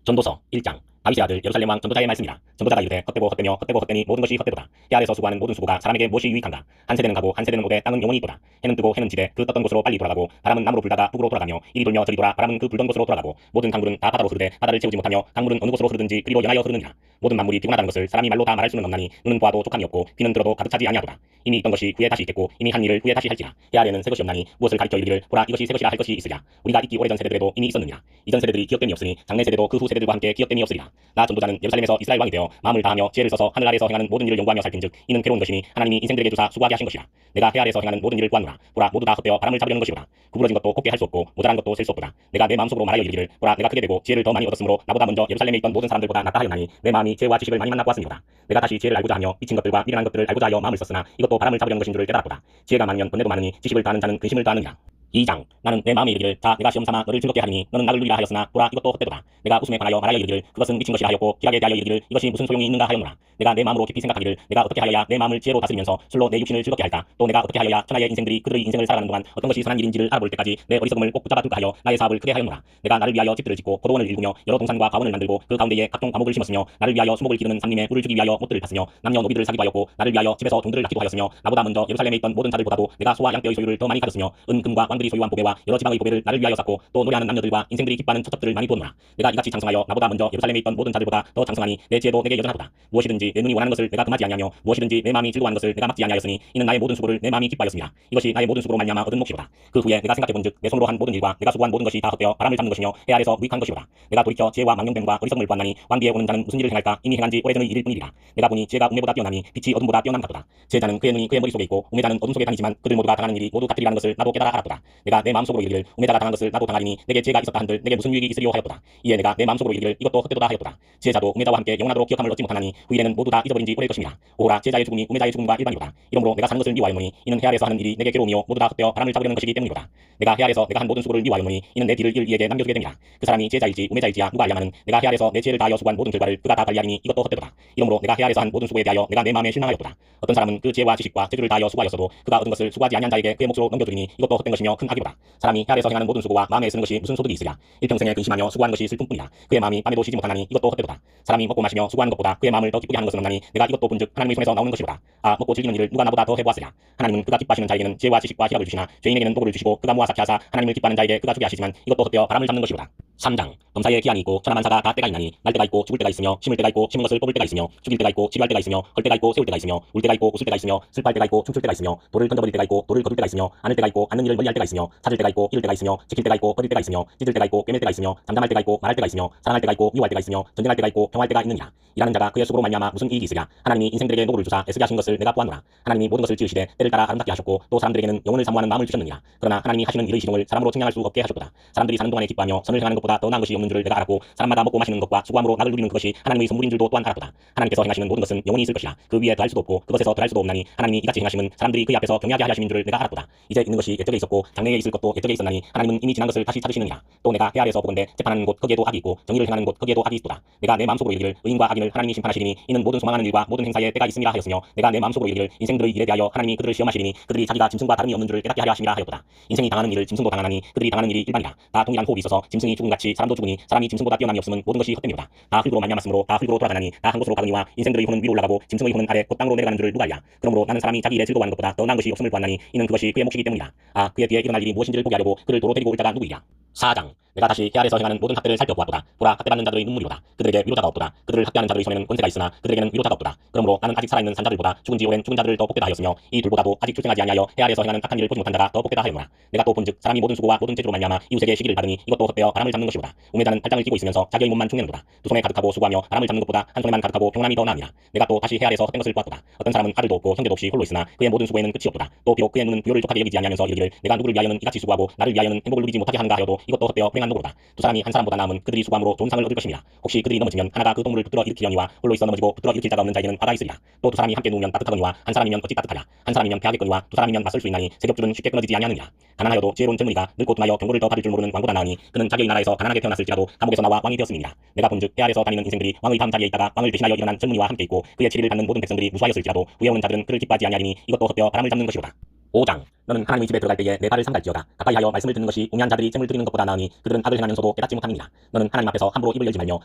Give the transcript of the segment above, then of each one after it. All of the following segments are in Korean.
전도서 1장. 다윗의 아들 예루살렘 왕 전도자의 말씀이라. 전도자가 이르되 헛되고 헛되며 헛되고 헛되니 모든 것이 헛되도다. 해 아래서 수고하는 모든 수고가 사람에게 무엇이 유익한가. 한 세대는 가고 한 세대는 오되 땅은 영원히 있도다. 해는 뜨고 해는 지되 그 떴던 곳으로 빨리 돌아가고 바람은 남으로 불다가 북으로 돌아가며 이리 돌며 저리 돌아 바람은 그 불던 곳으로 돌아가고 모든 강물은 다 바다로 흐르되 바다를 채우지 못하며 강물은 어느 곳으로 흐르든지 그리로 연하여 흐르느니라. 모든 만물이 피곤하다는 것을 사람이 말로 다 말할 수는 없나니 눈은 보아도 족함이 없고 귀는 들어도 가득 차지 아니하도다. 이미 있던 것이 후에 다시 있겠고 이미 한 일을 후에 다시 할지라. 해 아래는 새 것이 없나니 무엇을 가리켜 이르기를 보라 이것이 새 것이라 할 것이 있으랴. 우리가 있기 오래전 세대들에도 이미 있었느니라. 이전 세대들이 기억됨이 없으니 장래 세대도 그 후 세대들과 함께 기억됨이 없으리라. 나 전도자는 예루살렘에서 이스라엘 왕이 되어 마음을 다하며 지혜를 써서 하늘 아래에서 행하는 모든 일을 연구하며 살핀즉 이는 괴로운 것이니 하나님이 인생들에게 주사 수고하게 하신 것이라. 내가 해 아래에서 행하는 모든 일을 보았노라. 보라 모두 다 헛되어 바람을 잡으려는 것이로다. 구부러진 것도 곱게 할 수 없고 모자란 것도 셀 수 없도다. 내가 내 마음속으로 말하여 이르기를 보라 내가 크게 되고 지혜를 더 많이 얻었으므로 나보다 먼저 예루살렘에 있던 모든 사람들보다 낫다 하였나니 내 마음이 지혜와 지식을 많이 만나고 왔으니라. 내가 다시 지혜를 알고자 하며 미친 것들과 미련한 것들을 알고자 하여 마음을 썼으나 이것도 바람을 잡으려는 것인 줄을 깨달았도다. 지혜가 많으면 번뇌도 많으니 지식을 다하는 자는 근심을 다하느니라. 2장. 나는 내 마음에 이르기를 자 내가 시험 삼아 너를 즐겁게 하리니 너는 나를 누리라 하였으나 보라 이것도 헛되도다. 내가 웃음에 관하여 말하여 이르기를 그것은 미친 것이라 하였고 기락에 대하여 이르기를 이것이 무슨 소용이 있는가 하였노라. 내가 내 마음으로 깊이 생각하기를 내가 어떻게 하여야 내 마음을 지혜로 다스리면서 술로 내 육신을 즐겁게 할까. 또 내가 어떻게 하여야 천하의 인생들이 그들의 인생을 살아가는 동안 어떤 것이 선한 일인지를 알아볼 때까지 내 어리석음을 꼭 붙잡아 둘까 하여 나의 사업을 크게 하였노라. 내가 나를 위하여 집들을 짓고 포도원을 일구며 여러 동산과 과원을 만들고 그 가운데에 각종 과목을 심었으며 나를 위하여 수목을 기르는 산림에 물을 주기 위하여 못들을 팠으며 남녀 노비들을 사기도 하였고 나를 위하여 집에서 종들을 낳기도 하였으며 나보다 먼저 예루살렘에 있던 모든 자들보다도 내가 소와 양떼의 소유를 더 많이 가졌으며 은금과 왕들이 소유한 보배와 여러 지방의 보배를 나를 위하여 쌓고 또 노래하는 남녀들과 인생들이 기뻐하는 처첩들을 많이 두었노라. 내가 이같이 장성하여 나보다 먼저 예루살렘에 있던 모든 자들보다 더 장성하니 내 지혜도 내게 여전하도다. 무엇이든지 내 눈이 원하는 것을 내가 금하지 아니하며 무엇이든지 내 마음이 즐거워하는 것을 내가 막지 아니하였으니 이는 나의 모든 수고를 내 마음이 기뻐하였습니다. 이것이 나의 모든 수고로 말미암아 얻은 몫이로다. 그 후에 내가 생각해본즉 내 손으로 한 모든 일과 내가 수고한 모든 것이 다 헛되어 바람을 잡는 것이며 해 아래서 무익한 것이로다. 내가 돌이켜 지혜와 망령됨과 어리석음을 보았나니 왕 뒤에 오는 자는 무슨 일을 행할까 이미 행한 지 오래전의 일일 뿐이리라. 내가 보니 지혜가 우매보다 뛰어나니 빛이 어둠보다 뛰어난 같도다. 지혜자는 그의 눈이 그의 머릿속에 있고 우매자는 어둠 속에 다니지만 그들 모두가 당하는 일이 모두 같으리라는 것을 나도 깨달아 알았도다. 내가 내 마음속으로 이르기를 우매자가 당한 것을 나도 당하리니 내게 지혜가 있었다 한들 내게 무슨 유익이 있으리요 하였도다. 이에 내가 내 마음속으로 이르기를 이것도 헛되도다 하였도다. 지혜자도 우매자와 함께 영원하도록 기억함을 얻지 못하나니 후일에는 모두 다 잊어버린 지 오래일 것입니다. 오호라 지혜자의 죽음이 우매자의 죽음과 일반이로다. 이러므로 내가 사는 것을 미워하였노니 이는 해 아래서 하는 일이 내게 괴로우며 모두 다 헛되어 바람을 잡으려는 것이기 때문이로다. 내가 해 아래서 내가 한 모든 수고를 미워하였노니 이는 내 뒤를 이을 이에게 남겨주게 됩니다. 그 사람이 지혜자일지 우매자일지야 누가 알냐마는 내가 해 아래서 내 지혜를 다하여 수고한 모든 결과를 그가 다 관리하리니 이것도 헛되도다. 이러므로 내가 해 아래서 한 모든 수고에 대하여 내가 내 마음에 실망하였도다. 어떤 사람은 그 지혜와 지식과 재주를 다하여 수고하였어도 그가 얻은 것을 수고하지 아니한 자에게 그의 몫으로 넘겨주리니 이것도 헛된 것이며 큰 악이로다. 사람이 해 아래서 행하는 모든 수고와 마음에 쓰는 것이 무슨 소득이 있으랴. 일평생에 근심하며 수고하는 것이 슬픔뿐이라. 그의 마음이 밤에도 쉬지 못하나니 이것도 헛되도다. 사람이 먹고 마시며 수고하는 것보다 그의 마음을 더 기쁘게 하는 것은 없나니 내가 이것도 본즉 하나님의 손에서 나오는 것이로다. 아 먹고 즐기는 일을 누가 나보다 더 해보았으랴. 하나님은 그가 기뻐하시는 자에게는 지혜와 지식과 희락을 주시나 죄인에게는 도구를 주시고 그가 모아삭케 하사 하나님을 기뻐하는 자에게 그가 주게 하시지만 이것도 헛되어 바람을 잡는 것이로다. 3장. 범사에 기한이 있고 천하만사가 다 때가 있나니 날 때가 있고 죽을 때가 있으며 심을 때가 있고 심은 것을 뽑을 때가 있으며 죽일 때가 있고 치료할 때가 있으며 헐 때가 있고 세울 때가 있으며 울 때가 있고 웃을 때가 있으며 슬퍼할 때가 있고 춤출 때가 있으며 돌을 던져버릴 때가 있고 돌을 거둘 때가 있으며 안을 때가 있고 안는 일을 멀리할 때가 있으며 찾을 때가 있고 잃을 때가 있으며 지킬 때가 있고 버릴 때가 있으며 찢을 때가 있고 꿰맬 때가 있으며 잠잠할 때가 있고 말할 때가 있으며 사랑할 때가 있고 미워할 때가 있으며 전쟁할 때가 있고 평화할 때가 있느니라. 일하는 자가 그의 수고로 말미암아 무슨 이익이 있으랴. 하나님이 인생들에게 노고를 주사 애쓰게 하신 것을 내가 보았노라. 하나님이 모든 것을 지으시되 때를 따라 아름답게 하셨고 또 사람들에게는 영혼을 사모하는 마음을 주셨느니라. 그러나 하나님이 하시는 일의 시종을 사람으로 측량할 수 없게 하셨도다. 사람들이 사는 동안에 기뻐하며 선을 행하는 것보다 더 나은 것이 없는 줄을 내가 알았고 사람마다 먹고 마시는 것과 수고함으로 낙을 누리는 그것이 하나님의 선물인 줄도 또한 알았도다. 하나님께서 행하시는 모든 것은 영원히 있을 것이라. 그 위에 더할 수도 없고 그것에서 더할 수도 없나니 하나님이 이같이 행하심은 사람들이 그의 앞에서 경외하게 하심인 줄을 내가 알았도다. 이제 있는 것이 옛적에 있었고 장래에 있을 것도 옛적에 있었나니 하나님은 이미 지난 것을 다시 찾으시느니라. 또 내가 해 아래에서 보건대 재판하는 곳 거기에도 악이 있고 정의를 행하는 곳 거기에도 악이 있도다. 내가 내 마음속으로 이르기를 의인과 악인을 하나님이 심판하시리니 이는 모든 소망하는 일과 모든 행사에 때가 있음이라 하였으며 내가 내 마음속으로 이르기를 인생들의 일에 대하여 하나님이 그들을 시험하시리니 그들이 자기가 짐승과 다름이 없는 줄을 깨닫게 하려 하심이라 하였도다. 인생이 당하는 일을 짐승도 당하나니 그들이 당하는 일이 일반이라. 다 동일한 호흡이 있어서 짐승이 죽음같이 사람도 죽으니 사람이 짐승보다 뛰어남이 없으면 모든 것이 헛됨이로다. 다 흙으로 말미암았으므로 다 흙으로 돌아가나니 다 한 곳으로 가거니와 인생들의 혼은 위로 올라가고 짐승의 혼은 아래 곧 땅으로 내려가는 줄을 누가 알랴. 그러므로 나는 사람이 자기 일에 즐거워하는 것보다 더 나은 것이 없음을 보았나니 이는 그것이 그의 몫이기 때문이라. 아 그의 뒤에 일어날 일이 무엇인지를 보게 하려고 그를 도로 데리고 올 자가 누구이랴. 4장. 내가 다시 해 아래서 행하는 모든 학대를 살펴보았도다. 보라 학대받는 자들의 눈물이로다. 그들에게 위로자가 없도다. 그들을 학대하는 자들의 손에는 권세가 있으나 그들에게는 위로자가 없도다. 그러므로 나는 아직 살아있는 산자들보다 죽은 지 오랜 죽은 자들을 더 복되다 하였으며 이 둘보다도 아직 출생하지 아니하여 해 아래서 행하는 악한 일을 보지 못한 자가 더 복되다 하였노라. 내가 또 본즉 사람이 모든 수고와 모든 재주로 말미암아 이웃에게 시기를 받으니 이것도 헛되어 바람을 잡는 것이로다. 우매자는 팔짱을 끼고 있으면서 자기의 몸만 축내는도다. 두 손에 가득하고 수고하며 바람을 잡는 것보다 한 손에만 가득하고 평안함이 더 나으니라. 내가 또 다시 해 아래서 헛된 것을 보았도다. 어떤 사람은 아들도 없고 형제도 없이 홀로 있으나 그의 모든 수고에는 끝이 없도다. 또 비록 그의 눈은 부요를 족하게 여기지 아니하면서 이르기를 내가 누구를 위하여는 이같이 수고하고 나를 위하여는 행복을 누리지 못하게 하는가 하여도 이것도 헛되어 불행한 노고로다. 두 사람이 한 사람보다 나음은 그들이 수고함으로 좋은 상을 얻을 것입니다. 혹시 그들이 넘어지면 하나가 그 동물을 붙들어 일으키려니와 홀로 있어 넘어지고 붙들어 일으킬 자가 없는 자에게는 화가 있으리라. 또 두 사람이 함께 누우면 따뜻하거니와 한 사람이면 어찌 따뜻하랴. 한 사람이면 패하겠거니와 두 사람이면 맞설 수 있나니 세 겹줄은 쉽게 끊어지지 아니하느니라. 가난하여도 지혜로운 젊은이가 늙고 둔하여 경고를 더 받을 줄 모르는 왕보다 나으니 그는 자기의 나라에서 가난하게 태어났을지라도 감옥에서 나와 왕이 되었음이니라. 내가 본즉 해 아래서 다니는 인생들이 왕의 다음 자리에 있다가 왕을 대신하여 일어난 젊은이와 함께 있고 그의 치리를 받는 모든 백성들이 무수하였을지라도 후에 오는 자들은 그를 기뻐하지 아니하리니 이것도 헛되어 바람을 잡는 것이로다. 5장. 너는 하나님의 집에 들어갈 때에 내 발을 삼갈지어다. 가까이 하여 말씀을 듣는 것이 우매한 자들이 잼을 드리는 것보다 나으니 그들은 악을 행하면서도 깨닫지 못함이니라. 너는 하나님 앞에서 함부로 입을 열지 말며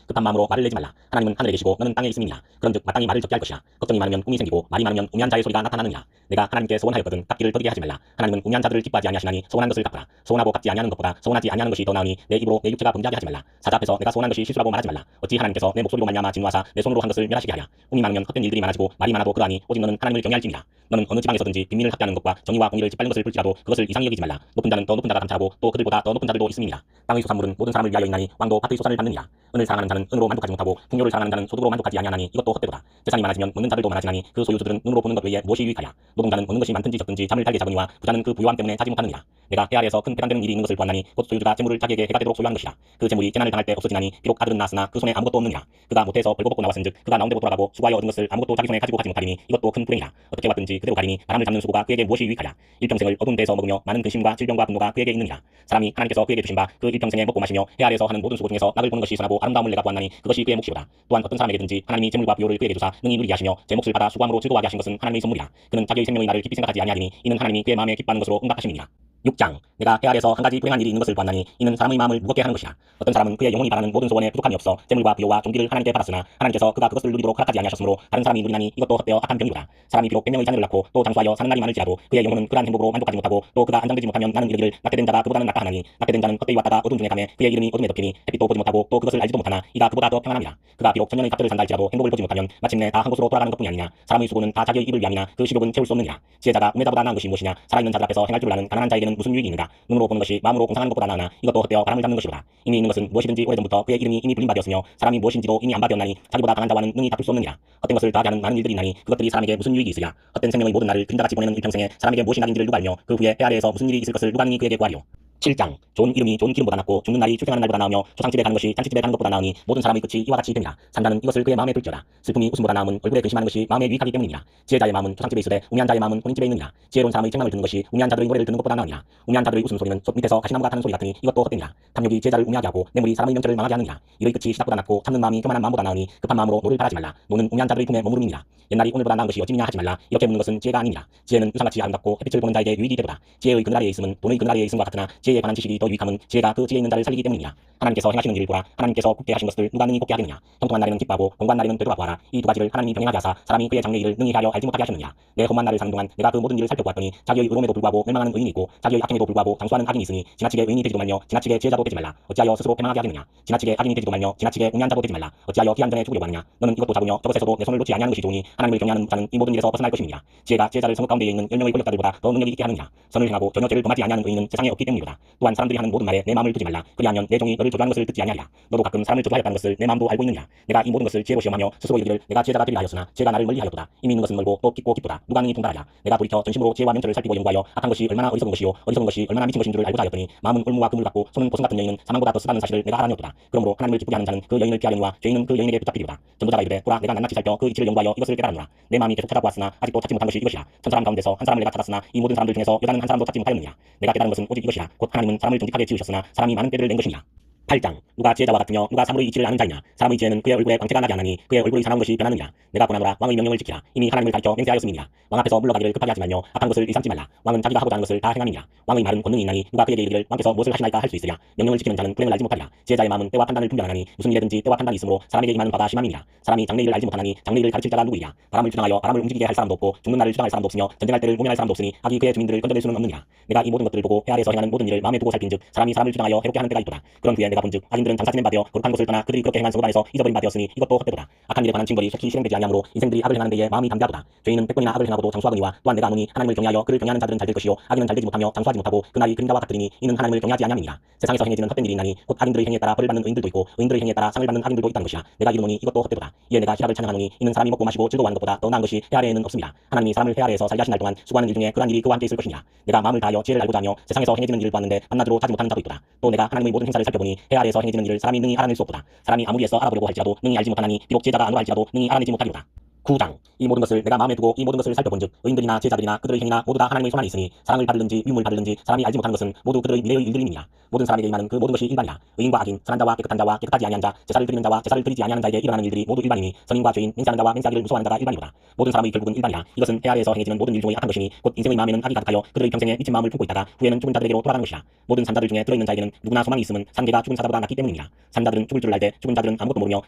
급한 마음으로 말을 내지 말라. 하나님은 하늘에 계시고 너는 땅에 있음이니라. 그런즉 마땅히 말을 적게 할 것이라. 걱정이 많으면 꿈이 생기고 말이 많으면 우매한 자의 소리가 나타나느니라. 내가 하나님께 소원하였거든 갚기를 더디게 하지 말라. 하나님은 우매한 자들을 기뻐하지 아니하시나니 소원한 것을 갚으라. 소원하고 갚지 아니하는 것보다 소원하지 아니하는 것이 더 나으니 내 입으로 내 육체가 범죄하게 하지 말라. 사자 앞에서 내가 소원한 것이 실수라고 말하지 말라. 어찌 하나님께서 내 목소리로 말미암아 진노하사 내 손으로 한 것을 멸하시게 하랴. 꿈이 많으면 헛된 일들이 많아지고 말이 많아도 그러하니 오직 너는 하나님을 경외할지니라. 너는 어느 지방에서든지 빈민을 합대하는 것과 정의와 공의를 짓밟는 것을 볼지라도 그것을 이상히 여기지 말라. 높은 자는 더 높은 자가 감찰하고 또 그들보다 더 높은 자들도 있음이니라. 땅의 소산물은 모든 사람을 위하여 있나니 왕도 밭의 소산을 받느니라. 은을 사랑하는 자는 은으로 만족하지 못하고 풍요를 사랑하는 자는 소득으로 만족하지 아니하나니 이것도 헛되도다. 재산이 많아지면 먹는 자들도 많아지나니 그 소유주들은 눈으로 보는 것 외에 무엇이 유익하랴. 노동자는 얻는 것이 많든지 적든지 잠을 달게 잡으니와 부자는 그 부요함 때문에 자지 못하느니라. 내가 해 아래에서 큰 배반되는 일이 있는 것을 보았나니 곧 소유주가 재물을 자기에게 해가 되도록 소유한 것이라. 그 재물이 재난을 당할 때 없어지나니 비록 아들은 낳았으나 그 손에 아무것도 없느니라. 그가 모태에서 벌거벗고 나왔은즉 그가 나온 데로 돌아가고 수고하여 얻은 것을 아무것도 자기 손에 가지고 가지 못하리니 이것도 큰 불행이라. 어떻게 왔든지 그대로 가리니 바람을 잡는 수고가 그에게 무엇이 유익하랴. 일평생을 어두운 데에서 먹으며 많은 근심과 질병과 분노가 그에게 있느니라. 사람이 하나님께서 그에게 주신 바 그 일평생에 먹고 마시며 해 아래에서 하는 모든 수고 중에서 낙을 보는 것이 선하고 아름다움을 내가 보았나니 그것이 그의 몫이로다. 또한 어떤 사람에게든지 하나님이 재물과 부요를 그에게 주사 능히 누리게 하시며 제 몫을 받아 수고함으로 즐거워하게 하신 것은 하나님의 선물이라. 그는 자기의 생명의 날을 깊이 생각하지 아니하리니 이는 하나님이 그의 마음에 기뻐하는 것으로 응답하심이니라. 6장. 내가 해 아래에서 한 가지 불행한 일이 있는 것을 보았나니 이는 사람의 마음을 무겁게 하는 것이라. 어떤 사람은 그의 영혼이 바라는 모든 소원에 부족함이 없어 재물과 비요와 종기를 하나님께 받았으나 하나님께서 그가 그것을 누리도록 허락하지 아니하셨으므로 다른 사람이 누리나니 이것도 헛되어 악한 병이로다. 사람이 비록 100명의 자녀를 낳고 또 장수하여 사는 날이 많을지라도 그의 영혼은 그러한 행복으로 만족하지 못하고 또 그가 안정되지 못하면 나는 이르기를 낳게 된 자가 그보다는 낫다 하나니 낳게 된 자는 헛되이 왔다가 어둠 중에 가매 그의 이름이 어둠에 덮이니 햇빛도 보지 못하고 또 그것을 알지도 못하나 이가 그보다 더 평안함이라. 그가 비록 천년의 갑절을 산다 할지라도 행복을 보지 못하면 마침내 다 한 곳으로 돌아가는 것뿐이 아니냐. 사람의 수고는 다 자기의 입을 위함이나 그 식욕은 채울 수 없느니라. 지혜자가 우매자보다 나은 것이 무엇이냐. 살아있는 자들 앞에서 행할 줄 아는 가난한 자에게는 무슨 유익이 있는가. 눈으로 보는 것이 마음으로 공상하는 것보다 나으나 이것도 헛되어 바람을 잡는 것이로다. 이미 있는 것은 무엇이든지 오래전부터 그의 이름이 이미 불린 바 되었으며 사람이 무엇인지도 이미 안 바 되었나니 자기보다 강한 자와는 능히 다툴 수 없느니라. 헛된 것을 다하지 않은 많은 일들이 있나니 그것들이 사람에게 무슨 유익이 있으랴. 헛된 생명의 모든 날을 그림자같이 보내는 일평생에 사람에게 무엇이 낙인지를 누가 알며 그 후에 해 아래에서 무슨 일이 있을 것을 누가 능히 그에게 구하리요. 7장. 좋은 이름이 좋은 기름보다 낫고 죽는 날이 출생하는 날보다 나으며 초상집에 가는 것이 잔치집에 가는 것보다 나으니 모든 사람의 끝이 이와 같이 됨이라. 산자는 이것을 그의 마음에 둘지어다. 슬픔이 웃음보다 나음은 얼굴에 근심하는 것이 마음에 유익하기 때문이니라. 지혜자의 마음은 초상집에 있으되 우매한 자의 마음은 혼인집에 있느니라. 지혜로운 사람의 책망을 듣는 것이 우매한 자들의 노래를 듣는 것보다 나으니라. 우매한 자들의 웃음소리는 솥 밑에서 가시나무가 타는 소리 같으니 이것도 헛되니라. 탐욕이 지혜자를 우매하게 하고 뇌물이 사람의 명절을 망하게 하느니라. 이의 끝이 시작보다 낫고 참는 마음이 교만한 마음보다 나으니 급한 마음으로 노를 바라지 말라. 노는 우매한 자들의 품에 머무름이니라. 옛날이 오늘보다 나은 것이 어찌미냐 하지 말라. 이렇게 묻는 것은 지혜가 아니니라. 지혜는 유상같이 아름답고 햇빛을 보는 자에게 유익이 되도다. 지혜의 그늘 아래에 있음은 돈의 그늘 아래에 있음과 같으나 지혜에 관한 지식이 더 유익함은 지혜가 그 지혜 있는 자를 살리기 때문이니라. 하나님께서 행하시는 일을 보라. 하나님께서 굳게 하신 것을 누가 능히 곱게 하겠느냐. 형통한 날에는 기뻐하고 공고한 날에는 되돌아 보아라. 이 두 가지를 하나님이 병행하게 하사 사람이 그의 장래 일을 능히 하여 알지 못하게 하셨느냐. 내 험한 날을 사는 동안 내가 그 모든 일을 살펴보았더니 자기의 의로움에도 불구하고 멸망하는 의인이 있고 자기의 악행에도 불구하고 장수하는 악인이 있으니 지나치게 의인이 되지도 말며 지나치게 지혜자도 되지 말라. 어찌하여 스스로 패망하게 하겠느냐. 지나치게 악인이 되지도 말며 지나치게 우매한 자도 되지 말라. 어찌하여 기한 전에 죽으려고 하느냐. 너는 이것도 작으며 저것에서도 내 손을 놓지 아니하는 것이 좋으니 하나님을 경외하는 자는 이 모든 일에서 벗어날 것입니다. 지혜가 지혜자를 성읍 가운데에 있는 10명의 권력자들보다 더 능력이 있게 하느냐. 선을 행하고 전혀 죄를 범하지 아니하는 의인은 세상에 없기 때문이로다. 또한 사람들이 하는 모든 말에 내 마음을 두지 말라. 그리하면 내 종이 너를 저주하는 것을 듣지 아니하리라. 너도 가끔 사람을 저주하였다는 것을 내 마음도 알고 있느냐. 내가 이 모든 것을 지혜로 시험하며 스스로 이르기를 내가 지혜자가 되리라 하였으나 지혜가 나를 멀리하였도다. 이미 있는 것은 멀고 또 깊고 깊도다. 누가 능히 통달하랴. 내가 돌이켜 전심으로 지혜와 명철을 살피고 연구하여 악한 것이 얼마나 어리석은 것이요 어리석은 것이 얼마나 미친 것인 줄을 알고자 하였더니 마음은 꿀무와 금을 갖고 손은 보승 같은 여인은 사망보다 더 쓰다는 사실을 내가 알아내었도다. 그러므로 하나님을 기쁘게 하는 자는 그 여인을 피하려니와 죄인은 그 여인에게 붙잡히리로다. 전도자가 이르되 보라 내가 낱낱이 살펴 그 이치를 연구하여 이것을 깨달았노라. 내 마음이 계속 찾아보았으나 아직도 찾지 못한 것이 이것이라. 천 사람 가운데서 한 사람을 내가 찾았으나 이 모든 사람들 중에서 여자는 한 사람도 찾지 못하였느냐. 내가 깨달은 것은 오직 이것이라. 곧 하나님은 사람을 정직하게 지으셨으나 사람이 많은 때를 낸 것이니라. 8장. 누가 지혜자와 같으며 누가 사물의 이치를 아는 자이냐. 사람의 지혜는 그의 얼굴에 광채가 나게 하나니 그의 얼굴의 사나운 것이 변하느니라. 내가 권하노라. 왕의 명령을 지키라. 이미 하나님을 가르쳐 맹세하였음이니라. 왕 앞에서 물러가기를 급하게 하지 말며 악한 것을 일삼지 말라. 왕은 자기가 하고자 하는 것을 다 행함이니라. 왕의 말은 권능이 있나니 누가 그에게 이르기를 왕께서 무엇을 하시나이까 할 수 있으랴. 명령을 지키는 자는 불행을 알지 못하리라. 지혜자의 마음은 때와 판단을 분별하나니 무슨 일에든지 때와 판단이 있으므로 사람에게 임하는 바가 심함이니라. 사람이 장래일을 알지 못하나니 장래일을 가르칠 자가 누구이랴. 바람을 주장하여 바람을 움직이게 할 사람도 없고 죽는 날을 주장할 사람도 없으며 전쟁할 때를 모면할 사람도 없으니 악이 그의 주민들을 건져낼 수는 없느니라. 내가 이 모든 것들을 보고 해 아래에서 행하는 모든 일을 마음에 두고 살핀즉 사람이 사람을 주장하여 해롭게 하는 때가 있도다. 그런 후에 내가 본즉 악인들은 장사 지낸 바 되어 거룩한 것을 떠나 그들이 그렇게 행한 성읍 안에서 잊어버린 바 되었으니 이것도 헛되도다. 악한 일에 관한 징벌이 속히 실행되지 아니하므로 인생들이 악을 행하는 데에 마음이 담대하도다. 죄인은 100번이나 악을 행하고도 장수하거니와 또한 내가 아노니 하나님을 경외하여 그를 경외하는 자들은 잘 될 것이요 악인은 잘 되지 못하며 장수하지 못하고 그 날이 그림자와 같으리니 이는 하나님을 경외하지 아니함이니라. 세상에서 행해지는 헛된 일이 있나니 곧 악인들의 행위에 따라 벌을 받는 의인들도 있고 의인들의 행위에 따라 상을 받는 악인들도 있다는 것이라. 내가 이르노니 이것도 헛되도다. 이에 내가 희락을 찬양하노니 이는 사람이 먹고 마시고 즐거워하는 것보다 더 나은 것이 해 아래에는 없습니다. 하나님이 사람을 해 아래에서 살게 하신 날 동안 수고하는 일 중에 그러한 일이 그와 함께 있을 것이니라. 내가 마음을 다하여 지혜를 알고자 하며 세상에서 행해지는 일을 보았는데 한낮으로 자지 못하는 자도 있도다. 또 내가 하나님의 모든 행사를 살펴보니 해 아래에서 행해지는 일을 사람이 능히 알아낼 수 없도다. 사람이 아무리 애써 알아보려고 할지라도 능히 알지 못하나니 비록 지혜자가 아노라 할지라도 능히 알아내지 못하리로다. 9장 이 모든 것을 내가 마음에 두고 이 모든 것을 살펴본즉 의인들이나 제자들이나 그들의 행위나 모두 다 하나님의 손안에 있으니 사랑을 받을는지 위임을 받을는지 사람이 알지 못하는 것은 모두 그들의 미래의 일들임이니라. 모든 사람에게 임하는 그 모든 것이 일반이라. 의인과 악인, 선한 자와 깨끗한 자와 깨끗하지 아니한 자, 제사를 드리는 자와 제사를 드리지 아니하는 자에게 일어나는 일들이 모두 일반이니 선인과 죄인, 맹세하는 자와 맹세하기를 무서워하는 자가 일반이로다. 모든 사람의 결국은 일반이라. 이것은 해 아래에서 행해지는 모든 일 중의 악한 것이니 곧 인생의 마음에는 악이 가득하여 그들의 평생에 미친 마음을 품고 있다가 후에는 죽은 자들에게로 돌아가는 것이라. 모든 산자들 중에 들어있는 자에게는 누구나 소망이 있음은 산개가 죽은 사자보다 낫기 때문이니라. 산자들은 죽을 줄을 알되 죽은 자들은 아무것도 모르며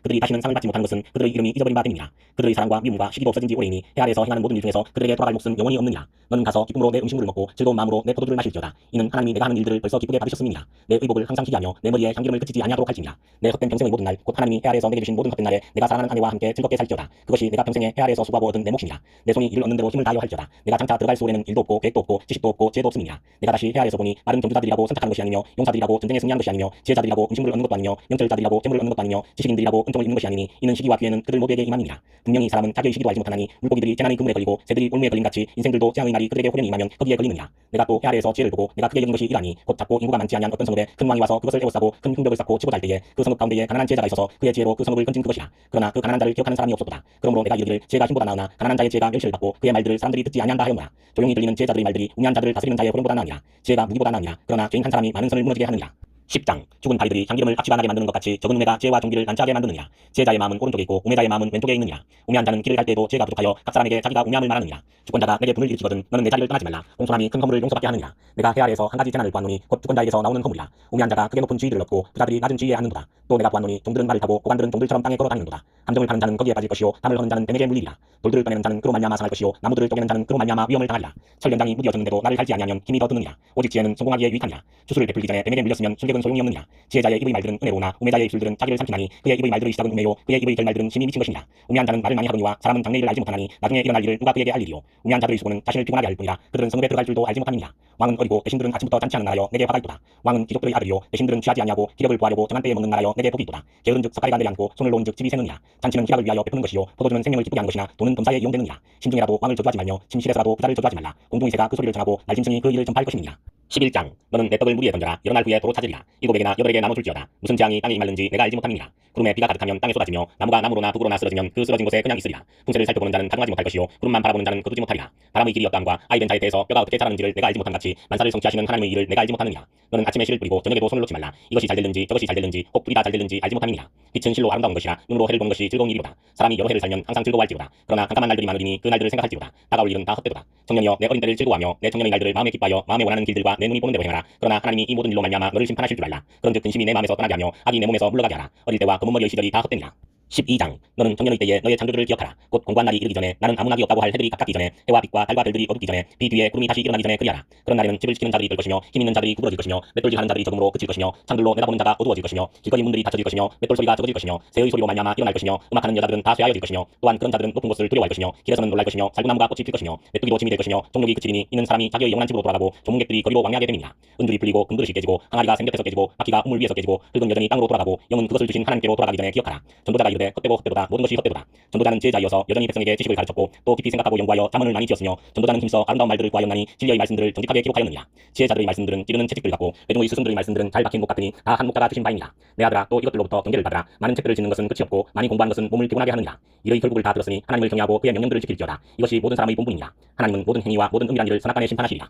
그들이 다시는 상을 받지 못하는 것은 그들의 이름이 잊어버린 바 때문이라. 그들의 사랑과 미움과 시기도 없어진 지 오래이니 해 아래에서 행하는 모든 일 중에서 그들에게 돌아갈 몫은 영원히 없느니라. 너는 가서 기쁨으로 내 음식물을 먹고 즐거운 마음으로 내 포도주를 마실지어다. 이는 하나님이 내가 하는 일들을 벌써 기쁘게 받으셨음이니라. 내 의복을 항상 희귀하며 내 머리에 향기름을 그치지 아니하도록 할지니라. 내 헛된 평생의 모든 날 곧 하나님이 해 아래에서 내게 주신 모든 헛된 날에 내가 사랑하는 아내와 함께 즐겁게 살지어다. 그것이 내가 평생에 해 아래에서 수고하고 얻은 내 몫이니라. 내 손이 이를 얻는 대로 힘을 다하여 할지어다. 내가 장차 들어갈 수월에는 일도 없고 계획도 없고 지식도 없고 지혜도 없음이니라. 내가 다시 해 아래에서 보니 마른 경주자들이라고 선택하는 것이 아니며 용사들이라고 전쟁에 승리하는 것이 아니며 지혜자들이라고 음식물을 얻는 것도 아니며 명절자들이라고 재물을 얻는 것도 아니며 지식인들이라고 은총을 입는 것이 아니니 이는 시기와 기회는 그들 모두에게 임함이니라. 분명히 사람은 자기의 시기도 알지 못하나니 물고기들이 재난의 그물에 걸리고 새들이 올무에 걸린 같이 인생들도 재앙의 날이 그들에게 호련히 임하면 거기에 걸리느니라. 내가 또 해 아래에서 지혜를 보고 내가 크게 여긴 것이 이라니 곧 작고 인구가 많지 아니한 어떤 성읍에 큰 왕이 와서 그것을 에워싸고 큰 흉벽을 쌓고 치고자 할 때에 그 성읍 가운데에 가난한 제자가 있어서 그의 지혜로 그 성읍을 건진 그것이라. 그러나 그 가난한 자를 기억하는 사람이 없었도다. 그러므로 내가 이르기를 지혜가 힘보다 나으나 가난한 자의 지혜가 멸시를 받고 그의 말들을 사람들이 듣지 아니한다 하였노라. 조용히 들리는 제자들의 말들이 우매한 자들을 다스리는 자의 호령보다 나으니라. 지혜가 무기보다 나으니라. 그러나 죄인 한 사람이 많은 선을 무너지게 하느니라. 10장 죽은 바위들이 향기름을 악취가 나게 만드는 것 같이 적은 우매가 지혜와 종기를 난처하게 만드느니라. 지혜자의 마음은 오른쪽에 있고 우매자의 마음은 왼쪽에 있느니라. 우매한 자는 길을 갈 때에도 지혜가 부족하여 각 사람에게 자기가 우매함을 말하느니라. 주권자가 내게 분을 일으키거든 너는 내 자리를 떠나지 말라. 공손함이 큰 허물을 용서받게 하느니라. 내가 해 아래에서 한 가지 재난을 보았노니 곧 주권자에게서 나오는 허물이라. 우매한 자가 크게 높은 지위들을 얻고 부자들이 낮은 지위에 앉는도다. 또 내가 보았노니 종들은 말을 타고 고관들은 종들처럼 땅에 걸어다니는도다. 함정을 파는 자는 거기에 빠질 것이요 담을 허는 자는 뱀에게 물리리라. 돌들을 떠내는 자는 그로 말미암아 상할 것이요 나무들을 쪼개는 자는 그로 말미암아 위험을 당하리라. 철련장이 무디어졌는데도 나를 갈지 아니하면 힘이 더 드느니라. 오직 지혜는 성공하기에 유익하니라. 주술을 베풀기 전에 뱀에게 물렸으면 술객은 소용이 없느니라. 지혜자의 입의 말들은 은혜로우나 우매자의 입술들은 자기를 삼키나니 그의 입의 말들의 시작은 우매요 그의 입의 결말들은 심히 미친 것이니라. 우매한 자는 말을 많이 하거니와 사람은 장래일을 알지 못하나니 나중에 일어날 일을 누가 그에게 알리리요. 우매한 자들의 수고는 자신을 피곤하게 할 뿐이라. 그들은 성읍에 들어갈 줄도 알지 못함이니라. 왕은 어리고 대신들은 아침부터 잔치하는 나라여 내게 화가 있도다. 왕은 귀족들의 아들이요 대신들은 취하지 아니하고 기력을 구하려고 정한 때에 먹는 나라여 내게 복이 있도다. 게으른즉 석가리가 내려앉고 손을 놓은즉 집이 새느니라. 잔치는 희락을 위하여 베푸는 것이요 포도주는 생명을 기쁘게 하는 것이나 돈은 범사에 이용되느니라. 심중에라도 왕을 저주하지 말며 침실에서라도 부자를 저주하지 말라. 공중이새가 그 소리를 전하고 날짐승이 그 일을 전파할 것이니라. 11장 너는 내 떡을 무리에 던져라. 여러 날 후에 도로 찾으리라. 일곱에게나 여덟에게 나눠 줄지어다. 무슨 재앙이 땅에 임할는지 내가 알지 못함이니라. 구름에 비가 가득하면 땅에 쏟아지며 나무가 나무로나 둑으로나 쓰러지면 그 쓰러진 곳에 그냥 있으리라. 풍채를 살펴보는 자는 가늠하지 못할 것이요 구름만 바라보는 자는 거두지 못하리라. 바람의 길이 어떠함과 아이된 자에 대해서 뼈가 어떻게 자라는지를 내가 알지 못한 같이 만사를 성취하시는 하나님의 일을 내가 알지 못하느니라. 너는 아침에 실을 뿌리고 저녁에도 손을 놓지 말라. 이것이 잘 될는지 저것이 잘 될는지 혹 둘이 다 잘 될는지 알지 못함이니라. 빛은 실로 아름다운 것이라 눈으로 해를 보는 것이 즐거운 일이로다. 사람이 여러 해를 살면 항상 즐거워할지로다. 그러나 깜깜한 날들이 많으리니 그 날들을 생각할지로다. 다가올 일은 다 헛되도다. 청년이여 내 어린 때를 즐거워하며 내 청년의 날들을 마음에 기뻐하여 마음에 원하는 길들과 내 눈이 보는 대로 행하라. 그러나 하나님이 이 모든 일로 말미암아 너를 심판하실 줄 알라. 그런즉 근심이 내 마음에서 떠나게 하며 악이 내 몸에서 물러가게 하라. 어릴 때와 검은 머리의 시절이 다 헛되니라. 12장 너는 청년의 때에 너의 창조주를 기억하라. 곧 공고한 날이 이르기 전에 나는 아무 낙이 없다고 할 해들이 가깝기 전에 해와 빛과 달과 별들이 어둡기 전에 비 뒤에 구름이 다시 일어나기 전에 그리하라. 그런 날에는 집을 지키는 자들이 될 것이며 힘 있는 자들이 구부러질 것이며 맷돌질하는 자들이 적음으로 그칠 것이며 창들로 내다보는 자가 어두워질 것이며 길거리 문들이 닫혀질 것이며 맷돌 소리가 적어질 것이며 새의 소리로 말미암아 일어날 것이며 음악하는 여자들은 다 쇠하여질 것이며 또한 그런 자들은 높은 곳을 두려워할 것이며 길에서는 놀랄 것이며 살구나무가 꽃이 필 것이며 메뚜기도 짐이 될 것이며 종족이 그치리니 이는 사람이 자기의 영원한 집으로 돌아가고 조문객들이 거리로 왕래하게 됨이니라. 은줄이 풀리고 금그릇이 깨지고 항아리가 생겨서 깨지고 바퀴가 우물 위에서 깨지고 흙은 여전히 땅으로 돌아가고 영은 그것을 주신 하나님께로 돌아가기 전에 기억하라. 전도자가 이르되 헛되고 헛되도다. 모든 것이 헛되도다. 전도자는 지혜자이어서 여전히 백성에게 지식을 가르쳤고 또 깊이 생각하고 연구하여 자문을 많이 지었으며 전도자는 힘써 아름다운 말들을 구하였나니 진리의 말씀들을 정직하게 기록하였느니라. 지혜자들의 말씀들은 찌르는 채찍들 같고 외종의 스승들의 말씀들은 잘 박힌 목 같으니 다 한 목자가 주신 바입니다. 내 아들아 또 이것들로부터 경계를 받으라. 많은 책들을 짓는 것은 끝이 없고 많이 공부하는 것은 몸을 피곤하게 하느니라. 이의 결국을 다 들었으니 하나님을 경외하고 그의 명령들을 지킬지어다. 이것이 모든 사람의 본분이니라. 하나님은 모든 행위와 모든 은밀한 일을 선악간에 심판하시리라.